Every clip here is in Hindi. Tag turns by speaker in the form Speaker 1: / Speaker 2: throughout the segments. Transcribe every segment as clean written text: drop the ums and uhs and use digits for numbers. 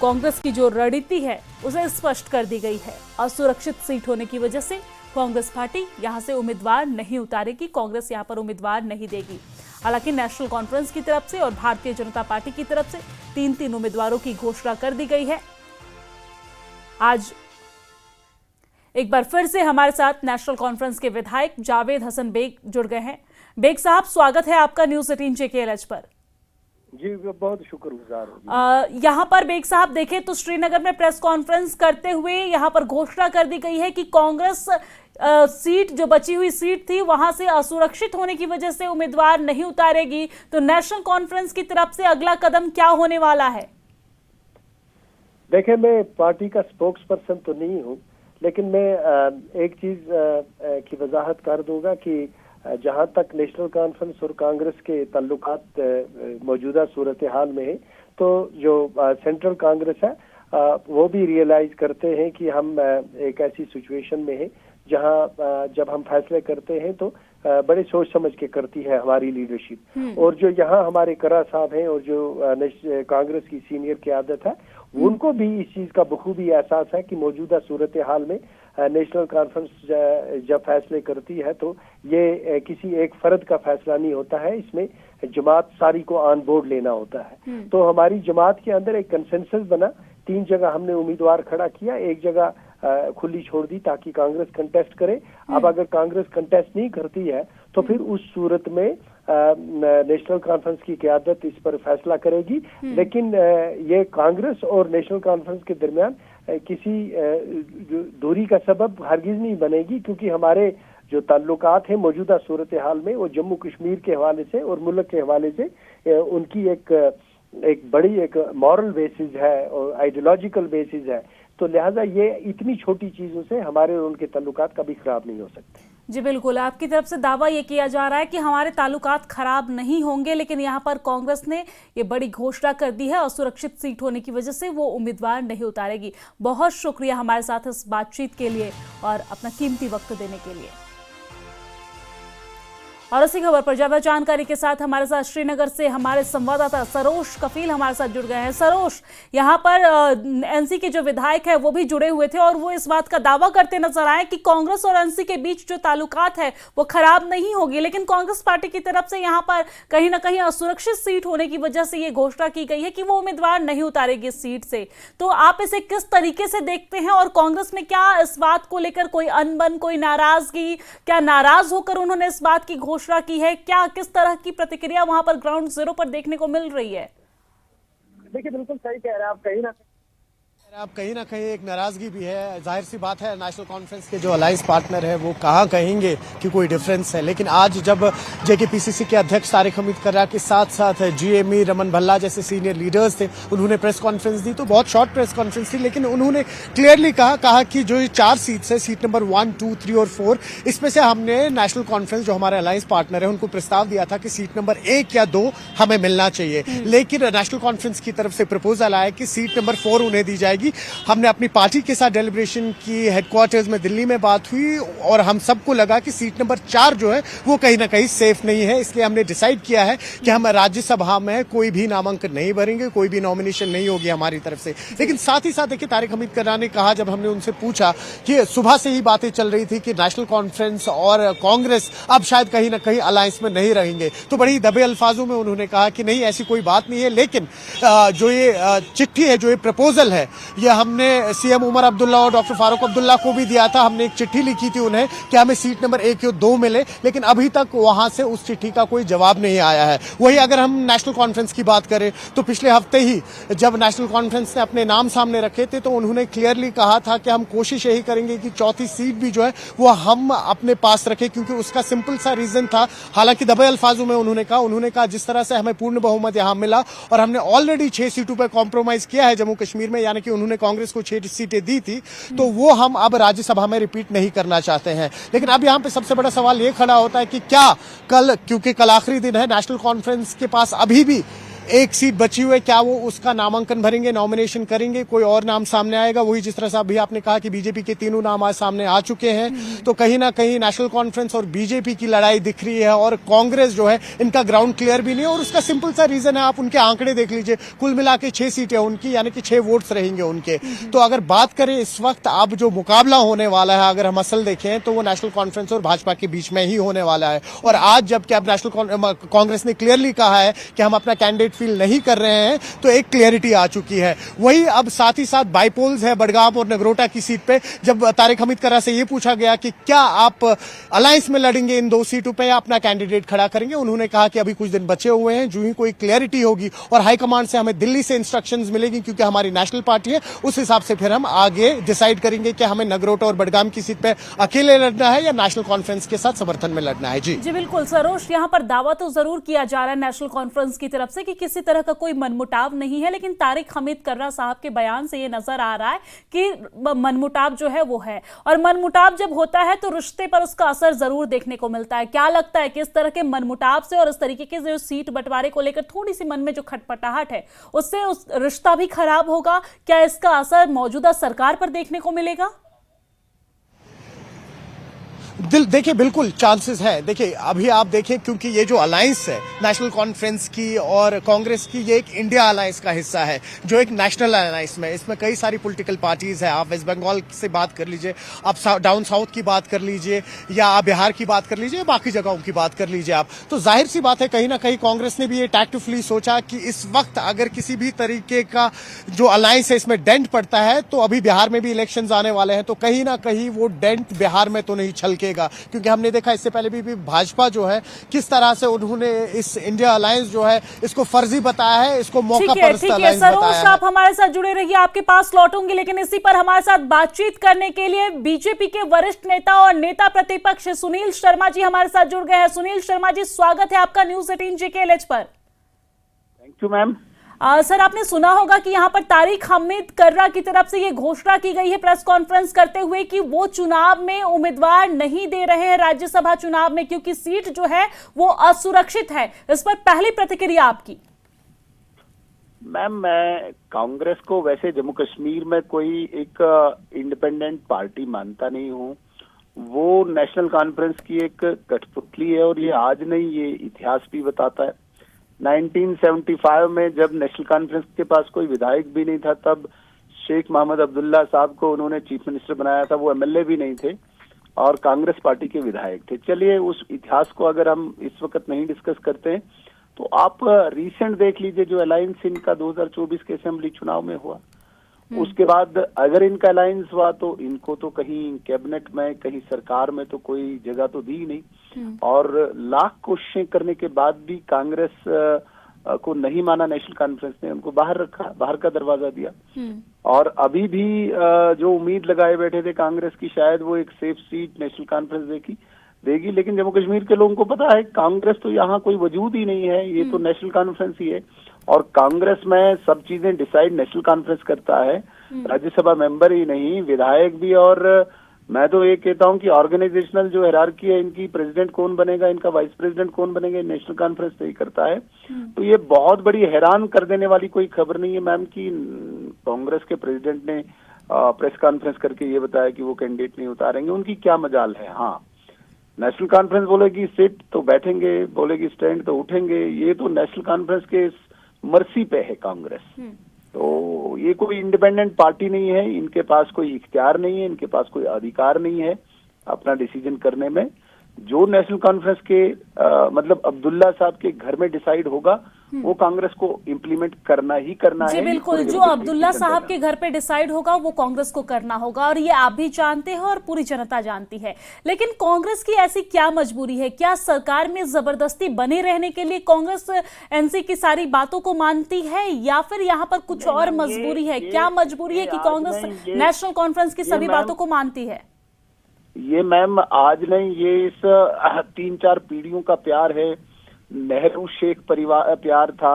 Speaker 1: कांग्रेस की जो रणनीति है उसे स्पष्ट कर दी गई है। असुरक्षित सीट होने की वजह से कांग्रेस पार्टी यहां से उम्मीदवार नहीं उतारेगी, कांग्रेस यहां पर उम्मीदवार नहीं देगी। हालांकि नेशनल कॉन्फ्रेंस की तरफ से और भारतीय जनता पार्टी की तरफ से 3 उम्मीदवारों की घोषणा कर दी गई है। आज एक बार फिर से हमारे साथ नेशनल कॉन्फ्रेंस के विधायक जावेद हसन बेग जुड़ गए हैं। बेग साहब, स्वागत है आपका न्यूज 18 JKLH पर।
Speaker 2: जी, बहुत शुक्रगुजार हूं।
Speaker 1: यहाँ पर बेग साहब देखें तो श्रीनगर में प्रेस कॉन्फ्रेंस करते हुए यहाँ पर घोषणा कर दी गई है कि कांग्रेस सीट जो बची हुई सीट थी वहां से असुरक्षित होने की वजह से उम्मीदवार नहीं उतारेगी। तो नेशनल कॉन्फ्रेंस की तरफ से अगला कदम क्या होने वाला है?
Speaker 2: देखिए, मैं पार्टी का स्पोक्स पर्सन तो नहीं हूं, लेकिन मैं एक चीज की वजाहत कर दूंगा कि जहां तक नेशनल कॉन्फ्रेंस और कांग्रेस के ताल्लुकात मौजूदा सूरत हाल में है, तो जो सेंट्रल कांग्रेस है वो भी रियलाइज करते हैं कि हम एक ऐसी सिचुएशन में है जहां जब हम फैसले करते हैं तो बड़े सोच समझ के करती है हमारी लीडरशिप। और जो यहाँ हमारे करा साहब हैं और जो कांग्रेस की सीनियर क़यादत है, उनको भी इस चीज का बखूबी एहसास है कि मौजूदा सूरत हाल में नेशनल कॉन्फ्रेंस जब फैसले करती है तो ये किसी एक फर्द का फैसला नहीं होता है, इसमें जमात सारी को ऑन बोर्ड लेना होता है। तो हमारी जमात के अंदर एक कंसेंसस बना, 3 जगह हमने उम्मीदवार खड़ा किया, 1 जगह खुली छोड़ दी ताकि कांग्रेस कंटेस्ट करे। अब अगर कांग्रेस कंटेस्ट नहीं करती है तो फिर उस सूरत में नेशनल कॉन्फ्रेंस की क़यादत इस पर फैसला करेगी। लेकिन ये कांग्रेस और नेशनल कॉन्फ्रेंस के दरमियान किसी दूरी का सबब हरगिज नहीं बनेगी, क्योंकि हमारे जो ताल्लुकात हैं मौजूदा सूरत हाल में वो जम्मू कश्मीर के हवाले से और मुल्क के हवाले से उनकी एक बड़ी एक मॉरल बेसिस है और आइडियोलॉजिकल बेसिस है। तो लिहाजा ये इतनी छोटी चीजों से हमारे और उनके ताल्लुकात कभी खराब नहीं हो सकते।
Speaker 1: जी बिल्कुल, आपकी तरफ से दावा ये किया जा रहा है कि हमारे ताल्लुकात खराब नहीं होंगे, लेकिन यहाँ पर कांग्रेस ने ये बड़ी घोषणा कर दी है, असुरक्षित सीट होने की वजह से वो उम्मीदवार नहीं उतारेगी। बहुत शुक्रिया हमारे साथ इस बातचीत के लिए और अपना कीमती वक्त देने के लिए। और इसी खबर पर ज्यादा जानकारी के साथ हमारे साथ श्रीनगर से हमारे संवाददाता सरोज कफील हमारे साथ जुड़ गए हैं। सरोज, यहाँ पर एनसी के जो विधायक है वो भी जुड़े हुए थे और वो इस बात का दावा करते नजर आए कि कांग्रेस और एनसी के बीच जो ताल्लुकात है वो खराब नहीं होगी, लेकिन कांग्रेस पार्टी की तरफ से यहाँ पर कहीं ना कहीं असुरक्षित सीट होने की वजह से ये घोषणा की गई है कि वो उम्मीदवार नहीं उतारेगी इस सीट से। तो आप इसे किस तरीके से देखते हैं और कांग्रेस में क्या इस बात को लेकर कोई अनबन, कोई नाराजगी, क्या नाराज होकर उन्होंने इस बात की घोषणा की है? क्या किस तरह की प्रतिक्रिया वहां पर ग्राउंड जीरो पर देखने को मिल रही है?
Speaker 2: देखिए, बिल्कुल सही कह रहे हैं आप, कहीं ना कहीं एक नाराजगी भी है। जाहिर सी बात है, नेशनल कॉन्फ्रेंस के जो अलायंस पार्टनर है वो कहाँ कहेंगे कि कोई डिफरेंस है, लेकिन आज जब JKPCC के अध्यक्ष तारिक हमीद कर्रा के साथ साथ GME रमन भल्ला जैसे सीनियर लीडर्स थे, उन्होंने प्रेस कॉन्फ्रेंस दी, तो बहुत शॉर्ट प्रेस कॉन्फ्रेंस थी, लेकिन उन्होंने क्लियरली कहा कि जो ये 4 सीट्स है, सीट नंबर 1, 2, 3 और 4, इसमें से हमने नेशनल कॉन्फ्रेंस जो हमारे अलायंस पार्टनर है उनको प्रस्ताव दिया था कि सीट नंबर 1 या 2 हमें मिलना चाहिए, लेकिन नेशनल कॉन्फ्रेंस की तरफ से प्रपोजल आया कि सीट नंबर 4 उन्हें दी जाएगी। हमने अपनी पार्टी के साथ डेलिब्रेशन की, हेडक्वार्टर्स में दिल्ली में बात हुई और हम सबको लगा कि सीट नंबर 4 जो है वो कहीं ना कहीं सेफ नहीं है, इसलिए हमने डिसाइड किया है कि हम राज्यसभा में कोई भी नामांकन नहीं भरेंगे, कोई भी नॉमिनेशन नहीं होगी हमारी तरफ से। लेकिन साथ ही साथ देखिए, तारिक हमीद कर्रा ने कहा, जब हमने उनसे पूछा कि सुबह से ही बातें चल रही थी कि नेशनल कॉन्फ्रेंस और कांग्रेस अब शायद कहीं ना कहीं अलायंस में नहीं रहेंगे, तो बड़ी दबे अल्फाजों में उन्होंने कहा कि नहीं, ऐसी कोई बात नहीं है, लेकिन जो ये चिट्ठी है, जो ये प्रपोजल है, ये हमने CM उमर अब्दुल्ला और डॉक्टर फारूक अब्दुल्ला को भी दिया था। हमने एक चिट्ठी लिखी थी उन्हें कि हमें सीट नंबर 1 या 2 मिले, लेकिन अभी तक वहां से उस चिट्ठी का कोई जवाब नहीं आया है। वही अगर हम नेशनल कॉन्फ्रेंस की बात करें तो पिछले हफ्ते ही जब नेशनल कॉन्फ्रेंस ने अपने नाम सामने रखे थे तो उन्होंने क्लियरली कहा था कि हम कोशिश यही करेंगे कि 4थी सीट भी जो है वो हम अपने पास रखें, क्योंकि उसका सिंपल सा रीजन था, हालांकि दबे अल्फाजों में उन्होंने कहा जिस तरह से हमें पूर्ण बहुमत यहां मिला और हमने ऑलरेडी 6 सीटों पर कॉम्प्रोमाइज किया है जम्मू कश्मीर में, यानी कि उन्होंने कांग्रेस को 6 सीटें दी थी, तो वो हम अब राज्यसभा में रिपीट नहीं करना चाहते हैं। लेकिन अब यहां पे सबसे बड़ा सवाल ये खड़ा होता है कि क्या कल, क्योंकि कल आखिरी दिन है, नेशनल कॉन्फ्रेंस के पास अभी भी एक सीट बची हुई है, क्या वो उसका नामांकन भरेंगे, नॉमिनेशन करेंगे, कोई और नाम सामने आएगा? वही जिस तरह से अभी आपने कहा कि बीजेपी के तीनों नाम आज सामने आ चुके हैं, तो कहीं ना कहीं नेशनल कॉन्फ्रेंस और बीजेपी की लड़ाई दिख रही है और कांग्रेस जो है इनका ग्राउंड क्लियर भी नहीं है। और उसका सिंपल सा रीजन है, आप उनके आंकड़े देख लीजिए, कुल मिला के 6 सीटें उनकी, यानी कि 6 वोट्स रहेंगे उनके। तो अगर बात करें इस वक्त अब जो मुकाबला होने वाला है, अगर हम असल देखें तो वो नेशनल कॉन्फ्रेंस और भाजपा के बीच में ही होने वाला है। और आज जबकि अब नेशनल कांग्रेस ने क्लियरली कहा है कि हम अपना कैंडिडेट फील नहीं कर रहे हैं, तो एक क्लियरिटी आ चुकी है। वही अब साथ ही साथ बाईपोल्स है बडगाम और नगरोटा की सीट पे। जब तारिक हमीद कर्रा से ये पूछा गया कि क्या आप अलायंस में लड़ेंगे इन 2 सीटों पे या अपना कैंडिडेट खड़ा करेंगे, उन्होंने कहा कि अभी कुछ दिन बचे हुए हैं, जो ही कोई क्लियरिटी होगी और हाईकमांड से हमें दिल्ली से इंस्ट्रक्शंस मिलेगी, क्योंकि हमारी नेशनल पार्टी है, उस हिसाब से फिर हम आगे डिसाइड करेंगे कि हमें नगरोटा और बडगाम की सीट पे अकेले लड़ना है या नेशनल कॉन्फ्रेंस के साथ समर्थन में लड़ना है। जी
Speaker 1: बिल्कुल सरोज, यहाँ पर दावा तो जरूर किया जा रहा है नेशनल कॉन्फ्रेंस की तरफ से कि किसी तरह का कोई मनमुटाव नहीं है, लेकिन तारिक हमीद कर्रा साहब के बयान से ये नजर आ रहा है कि मनमुटाव जो है वो है, और मनमुटाव जब होता है तो रिश्ते पर उसका असर जरूर देखने को मिलता है। क्या लगता है कि इस तरह के मनमुटाव से और इस तरीके के जो सीट बंटवारे को लेकर थोड़ी सी मन में जो खटपटाहट है, उससे उस रिश्ता भी खराब होगा? क्या इसका असर मौजूदा सरकार पर देखने को मिलेगा?
Speaker 2: देखिए बिल्कुल चांसेस है। देखिए अभी आप देखें, क्योंकि ये जो अलायंस है नेशनल कॉन्फ्रेंस की और कांग्रेस की, ये एक इंडिया अलायंस का हिस्सा है, जो एक नेशनल अलायंस में, इसमें कई सारी पॉलिटिकल पार्टीज है। आप वेस्ट बंगाल से बात कर लीजिए, आप डाउन साउथ की बात कर लीजिए, या आप बिहार की बात कर लीजिए, बाकी जगहों की बात कर लीजिए आप। तो जाहिर सी बात है कहीं ना कहीं कांग्रेस ने भी ये टैक्टफुली सोचा कि इस वक्त अगर किसी भी तरीके का जो अलायंस है इसमें डेंट पड़ता है, तो अभी बिहार में भी इलेक्शंस आने वाले हैं, तो कहीं ना कहीं वो डेंट बिहार में तो नहीं छलकेगा। क्योंकि हमने देखा इससे पहले भी भाजपा जो है किस तरह से उन्होंने इस इंडिया अलायंस जो है इसको फर्जी बताया है, इसको मौका परस्त अलायंस बताया है।
Speaker 1: आप हमारे साथ जुड़े रहिए, आपके पास लौटूंगी, लेकिन इसी पर हमारे साथ बातचीत करने के लिए बीजेपी के वरिष्ठ नेता और नेता प्रतिपक्ष सुनील शर्मा जी हमारे साथ जुड़ गए हैं। सुनील शर्मा जी, स्वागत है आपका न्यूज 18 JKLH पर।
Speaker 3: Thank you ma'am.
Speaker 1: सर, आपने सुना होगा कि यहाँ पर तारिक हमीद कर्रा की तरफ से ये घोषणा की गई है प्रेस कॉन्फ्रेंस करते हुए कि वो चुनाव में उम्मीदवार नहीं दे रहे हैं राज्यसभा चुनाव में, क्योंकि सीट जो है वो असुरक्षित है। इस पर पहली प्रतिक्रिया आपकी।
Speaker 3: मैम, मैं कांग्रेस को वैसे जम्मू कश्मीर में कोई एक इंडिपेंडेंट पार्टी मानता नहीं हूँ। वो नेशनल कॉन्फ्रेंस की एक कठपुतली है, और ये आज नहीं, ये इतिहास भी बताता है। 1975 में जब नेशनल कॉन्फ्रेंस के पास कोई विधायक भी नहीं था, तब शेख मोहम्मद अब्दुल्ला साहब को उन्होंने चीफ मिनिस्टर बनाया था। वो एमएलए भी नहीं थे और कांग्रेस पार्टी के विधायक थे। चलिए, उस इतिहास को अगर हम इस वक्त नहीं डिस्कस करते हैं, तो आप रिसेंट देख लीजिए जो अलायंस इनका 2024 के असेंबली चुनाव में हुआ। उसके बाद अगर इनका अलायंस हुआ तो इनको तो कहीं कैबिनेट में, कहीं सरकार में तो कोई जगह तो दी नहीं, और लाख कोशिशें करने के बाद भी कांग्रेस को नहीं माना नेशनल कॉन्फ्रेंस ने, उनको बाहर रखा, बाहर का दरवाजा दिया। और अभी भी जो उम्मीद लगाए बैठे थे कांग्रेस की, शायद वो एक सेफ सीट नेशनल कॉन्फ्रेंस देगी, लेकिन जम्मू कश्मीर के लोगों को पता है कांग्रेस तो यहाँ कोई वजूद ही नहीं है, ये तो नेशनल कॉन्फ्रेंस ही है। और कांग्रेस में सब चीजें डिसाइड नेशनल कॉन्फ्रेंस करता है, राज्यसभा मेंबर ही नहीं, विधायक भी। और मैं तो ये कहता हूँ कि ऑर्गेनाइजेशनल जो हायरार्की है इनकी, प्रेसिडेंट कौन बनेगा, इनका वाइस प्रेसिडेंट कौन बनेगा, नेशनल कॉन्फ्रेंस तय करता है। तो ये बहुत बड़ी हैरान कर देने वाली कोई खबर नहीं है मैम कि कांग्रेस के प्रेसिडेंट ने प्रेस कॉन्फ्रेंस करके ये बताया कि वो कैंडिडेट नहीं उतारेंगे। उनकी क्या मजाल है। हाँ, नेशनल कॉन्फ्रेंस बोलेगी सिट तो बैठेंगे, बोलेगी स्टैंड तो उठेंगे। ये तो नेशनल कॉन्फ्रेंस के मर्सी पे है कांग्रेस। तो ये कोई इंडिपेंडेंट पार्टी नहीं है, इनके पास कोई इख्तियार नहीं है, इनके पास कोई अधिकार नहीं है अपना डिसीजन करने में। जो नेशनल कॉन्फ्रेंस के मतलब अब्दुल्ला साहब के घर में डिसाइड होगा, वो कांग्रेस को इम्प्लीमेंट करना ही करना है।
Speaker 1: बिल्कुल, जो अब्दुल्ला साहब के घर पे डिसाइड होगा वो कांग्रेस को करना होगा, और ये आप भी जानते हैं और पूरी जनता जानती है। लेकिन कांग्रेस की ऐसी क्या मजबूरी है? क्या सरकार में जबरदस्ती बने रहने के लिए कांग्रेस एनसी की सारी बातों को मानती है, या फिर यहाँ पर कुछ और मजबूरी है? क्या मजबूरी है कि कांग्रेस नेशनल कॉन्फ्रेंस की सभी बातों को मानती है?
Speaker 3: ये मैम आज नहीं, ये इस 3-4 पीढ़ियों का प्यार है। नेहरू शेख परिवार प्यार था,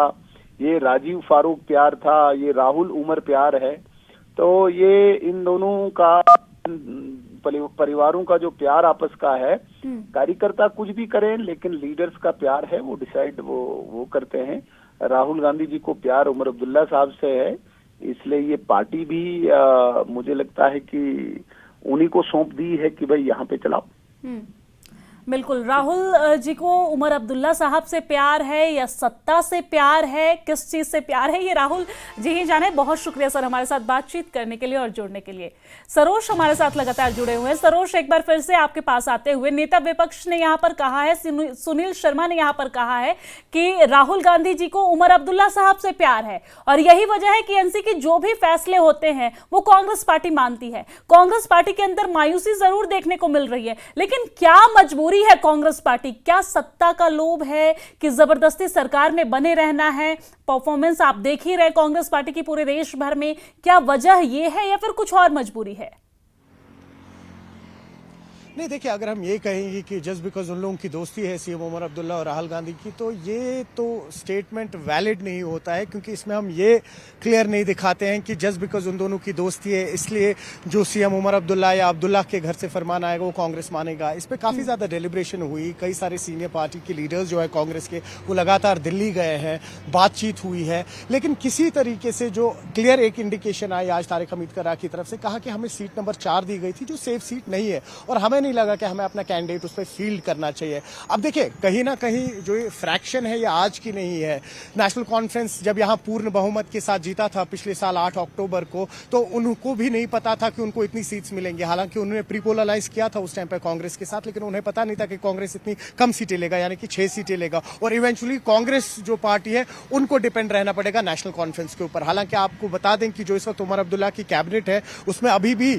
Speaker 3: ये राजीव फारूक प्यार था, ये राहुल उमर प्यार है। तो ये इन दोनों का परिवारों का जो प्यार आपस का है, कार्यकर्ता कुछ भी करें लेकिन लीडर्स का प्यार है, वो डिसाइड वो करते हैं। राहुल गांधी जी को प्यार उमर अब्दुल्ला साहब से है, इसलिए ये पार्टी भी मुझे लगता है कि उन्हीं को सौंप दी है कि भाई यहाँ पे चलाओ।
Speaker 1: बिल्कुल। राहुल जी को उमर अब्दुल्ला साहब से प्यार है या सत्ता से प्यार है, किस चीज से प्यार है, ये राहुल जी ही जाने। बहुत शुक्रिया सर हमारे साथ बातचीत करने के लिए और जुड़ने के लिए। सरोज हमारे साथ लगातार जुड़े हुए हैं। सरोज, एक बार फिर से आपके पास आते हुए, नेता विपक्ष ने यहाँ पर कहा है, सुनील शर्मा ने यहाँ पर कहा है कि राहुल गांधी जी को उमर अब्दुल्ला साहब से प्यार है और यही वजह है कि एनसी के जो भी फैसले होते हैं वो कांग्रेस पार्टी मानती है। कांग्रेस पार्टी के अंदर मायूसी जरूर देखने को मिल रही है, लेकिन क्या मजबूरी है कांग्रेस पार्टी? क्या सत्ता का लोभ है कि जबरदस्ती सरकार में बने रहना है? परफॉर्मेंस आप देख ही रहे कांग्रेस पार्टी की पूरे देश भर में। क्या वजह यह है या फिर कुछ और मजबूरी है?
Speaker 2: नहीं, देखिए, अगर हम ये कहेंगे कि जस्ट बिकॉज उन लोगों की दोस्ती है सीएम उमर अब्दुल्ला और राहुल गांधी की, तो ये तो स्टेटमेंट वैलिड नहीं होता है, क्योंकि इसमें हम ये क्लियर नहीं दिखाते हैं कि जस्ट बिकॉज उन दोनों की दोस्ती है इसलिए जो सीएम उमर अब्दुल्ला या अब्दुल्ला के घर से फरमान आएगा वो कांग्रेस मानेगा। इस पर काफी ज्यादा डेलिब्रेशन हुई, कई सारे सीनियर पार्टी के लीडर्स जो है कांग्रेस के वो लगातार दिल्ली गए हैं, बातचीत हुई है, लेकिन किसी तरीके से जो क्लियर एक इंडिकेशन आई आज तारिक हमीद करार की तरफ से, कहा कि हमें सीट नंबर 4 दी गई थी जो सेफ सीट नहीं है और हमें नहीं लगा कि हमें अपना कैंडिडेट उस पर फील्ड करना चाहिए। अब देखिए, कहीं ना कहीं जो ये फ्रैक्शन है ये आज की नहीं है। नेशनल कॉन्फ्रेंस जब यहां पूर्ण बहुमत के साथ जीता था पिछले साल 8 अक्टूबर को, तो उनको भी नहीं पता था कि उनको इतनी सीट्स मिलेंगी। हालांकि उन्होंने प्रीपोलराइज किया था उस टाइम पे कांग्रेस के साथ, लेकिन उन्हें पता नहीं था कि कांग्रेस इतनी कम सीटें लेगा, यानी कि 6 सीटें लेगा और इवेंचुअली कांग्रेस जो पार्टी है उनको डिपेंड रहना पड़ेगा नेशनल कॉन्फ्रेंस के ऊपर। हालांकि आपको बता दें कि जो इस वक्त उमर अब्दुल्ला की कैबिनेट है उसमें अभी भी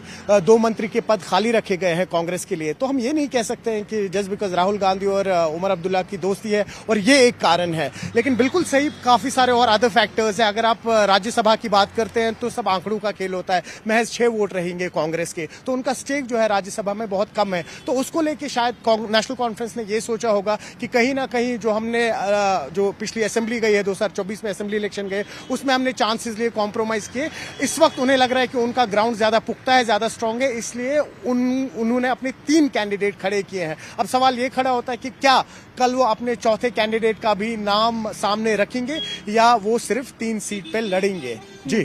Speaker 2: 2 मंत्री के पद खाली रखे गए हैं कांग्रेस के लिए। तो हम ये नहीं कह सकते हैं कि जस्ट बिकॉज राहुल गांधी और उमर अब्दुल्ला की दोस्ती है और ये एक कारण है, लेकिन बिल्कुल सही काफी सारे और अदर फैक्टर्स हैं। अगर आप राज्यसभा की बात करते हैं तो सब आंकड़ों का खेल होता है। महज 6 वोट रहेंगे कांग्रेस के, तो उनका स्टेक जो है राज्यसभा में बहुत कम है। तो उसको लेके शायद नेशनल कॉन्फ्रेंस ने ये सोचा होगा कि कहीं ना कहीं जो हमने जो पिछली असेंबली गई है 2024 में असेंबली इलेक्शन गए उसमें हमने चांसेस लिए, कॉम्प्रोमाइज किए। इस वक्त उन्हें लग रहा है कि उनका ग्राउंड ज्यादा पुख्ता है, ज्यादा स्ट्रांग है, इसलिए उन्होंने अपने 3 कैंडिडेट खड़े किए हैं। अब सवाल ये खड़ा होता है कि क्या कल वो अपने चौथे कैंडिडेट का भी नाम सामने रखेंगे या वो सिर्फ 3 सीट पे लड़ेंगे। जी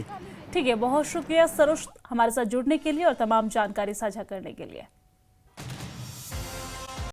Speaker 1: ठीक है, बहुत शुक्रिया सरोज हमारे साथ जुड़ने के लिए और तमाम जानकारी साझा करने के लिए।